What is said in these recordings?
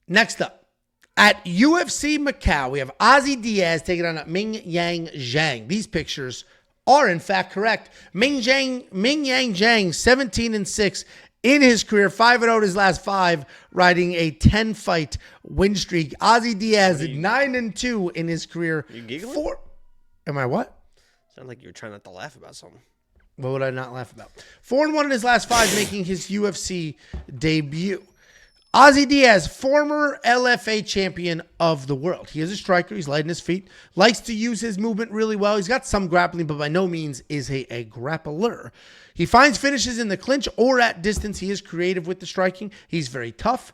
Next up, at UFC Macau, we have Ozzy Diaz taking on Mingyang Zhang. These pictures are in fact correct. Mingyang Zhang, 17-6 in his career, 5-0 in his last 5, riding a 10-fight win streak. Ozzy Diaz, 9-2 in his career. Are you giggling? Am I what? Sound like you were trying not to laugh about something. What would I not laugh about? 4-1 in his last 5, making his UFC debut. Ozzy Diaz, former LFA champion of the world. He is a striker. He's light on his feet. Likes to use his movement really well. He's got some grappling, but by no means is he a grappler. He finds finishes in the clinch or at distance. He is creative with the striking. He's very tough,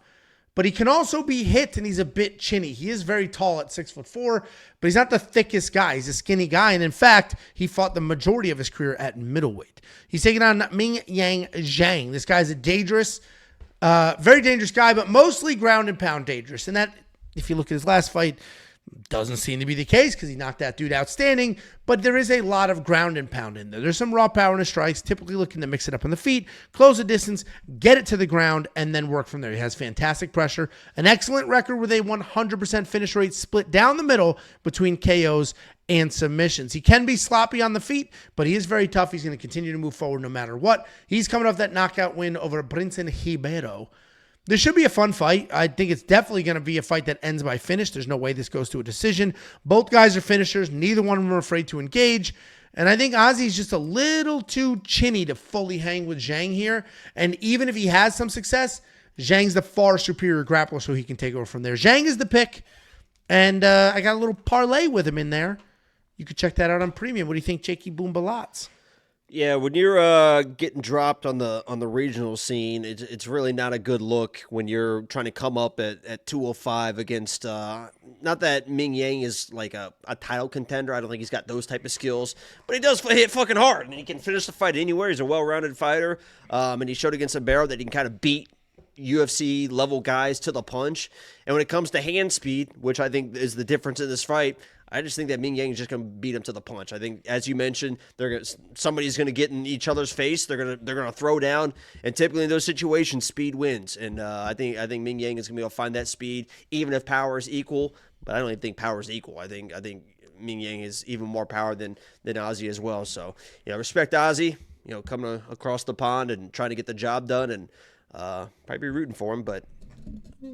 but he can also be hit, and he's a bit chinny. He is very tall at 6'4", but he's not the thickest guy. He's a skinny guy, and in fact, he fought the majority of his career at middleweight. He's taking on Mingyang Zhang. This guy's a dangerous, very dangerous guy, but mostly ground and pound dangerous. And that, if you look at his last fight, doesn't seem to be the case because he knocked that dude outstanding, but there is a lot of ground and pound in there. There's some raw power in his strikes, typically looking to mix it up on the feet, close the distance, get it to the ground, and then work from there. He has fantastic pressure, an excellent record with a 100% finish rate split down the middle between KOs and submissions. He can be sloppy on the feet, but he is very tough. He's going to continue to move forward no matter what. He's coming off that knockout win over Brinson Ribeiro. This should be a fun fight. I think it's definitely going to be a fight that ends by finish. There's no way this goes to a decision. Both guys are finishers. Neither one of them are afraid to engage. And I think Ozzy's just a little too chinny to fully hang with Zhang here. And even if he has some success, Zhang's the far superior grappler, so he can take over from there. Zhang is the pick. And I got a little parlay with him in there. You could check that out on Premium. What do you think, Jakey Boombalats? Yeah, when you're getting dropped on the regional scene, it's really not a good look when you're trying to come up at 205 against, not that Mingyang is like a title contender. I don't think he's got those type of skills, but he does hit fucking hard, and he can finish the fight anywhere. He's a well-rounded fighter, and he showed against Ribeiro that he can kind of beat UFC-level guys to the punch. And when it comes to hand speed, which I think is the difference in this fight, I just think that Mingyang is just going to beat him to the punch. I think, as you mentioned, somebody's going to get in each other's face. They're going to throw down, and typically in those situations, speed wins. And I think Mingyang is going to be able to find that speed, even if power is equal. But I don't even think power is equal. I think Mingyang is even more power than Ozzy as well. So, respect Ozzy. Coming across the pond and trying to get the job done, and probably be rooting for him, but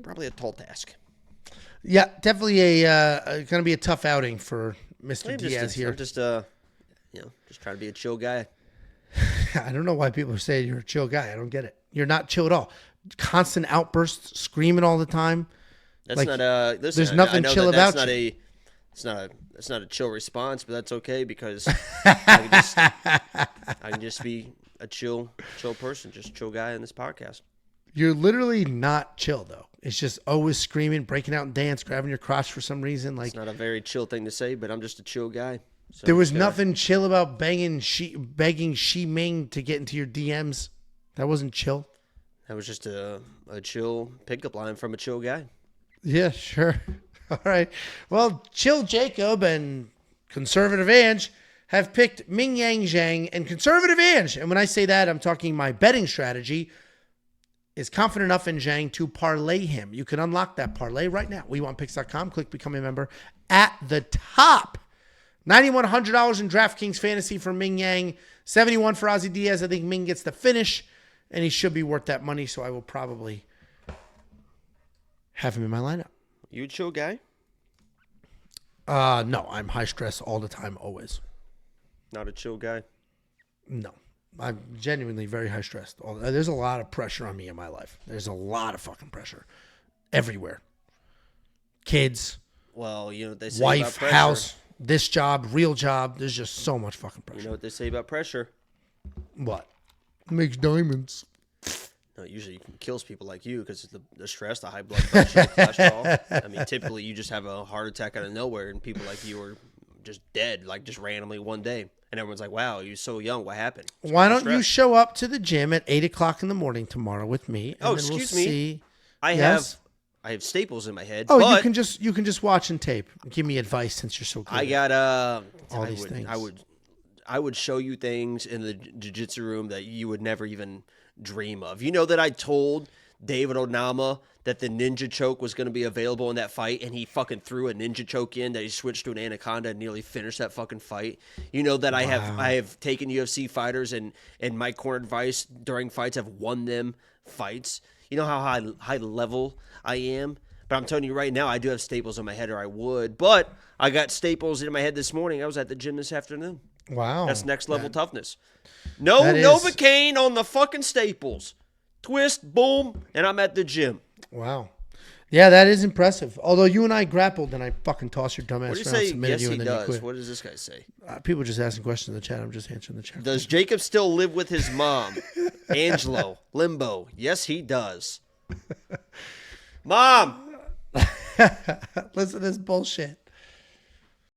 probably a tall task. Yeah, definitely going to be a tough outing for Mr. Diaz here. I'm just trying to be a chill guy. I don't know why people are saying you're a chill guy. I don't get it. You're not chill at all. Constant outbursts, screaming all the time. That's not listen, there's nothing chill about you. It's not a chill response, but that's okay because I can just be a chill person, just chill guy in this podcast. You're literally not chill, though. It's just always screaming, breaking out and dance, grabbing your crotch for some reason. Like, it's not a very chill thing to say, but I'm just a chill guy. So there was nothing chill about begging Shi Ming to get into your DMs. That wasn't chill. That was just a chill pickup line from a chill guy. Yeah, sure. All right. Well, Chill Jacob and Conservative Ange have picked Mingyang Zhang, and Conservative Ange, and when I say that, I'm talking my betting strategy, is confident enough in Zhang to parlay him. You can unlock that parlay right now. WeWantPicks.com. Click Become a Member at the top. $9,100 in DraftKings Fantasy for Mingyang. $71 for Ozzy Diaz. I think Ming gets the finish, and he should be worth that money, so I will probably have him in my lineup. You a chill guy? No, I'm high stress all the time, always. Not a chill guy? No. I'm genuinely very high stressed. There's a lot of pressure on me in my life. There's a lot of fucking pressure everywhere. Kids. Well, you know what they say wife, about pressure. House, this job, real job. There's just so much fucking pressure. You know what they say about pressure? What? Makes diamonds. No, usually it kills people like you because the stress, the high blood pressure, the cholesterol. I mean, typically you just have a heart attack out of nowhere, and people like you are just dead, like just randomly one day. And everyone's like, wow, you're so young. What happened? Why don't you show up to the gym at 8 o'clock in the morning tomorrow with me? And excuse me. I have staples in my head. Oh, but you can just watch and tape. Give me advice since you're so good. I got all these things. I would show you things in the jiu-jitsu room that you would never even dream of. You know that I told David Onama that the ninja choke was going to be available in that fight, and he fucking threw a ninja choke in that he switched to an anaconda and nearly finished that fucking fight. You know that I have taken UFC fighters and my corner advice during fights have won them fights. You know how high level I am? But I'm telling you right now, I do have staples in my head, or I would. But I got staples in my head this morning. I was at the gym this afternoon. Wow. That's next level toughness. No Novocaine on the fucking staples. Twist, boom, and I'm at the gym. Wow. Yeah, that is impressive. Although you and I grappled, and I fucking tossed your dumbass What do you around, say? submitted Yes, you, he and then you does. quit. What does this guy say? People just asking questions in the chat. I'm just answering the chat. Does Jacob still live with his mom? Angelo, Limbo. Yes, he does. Mom! Listen to this bullshit.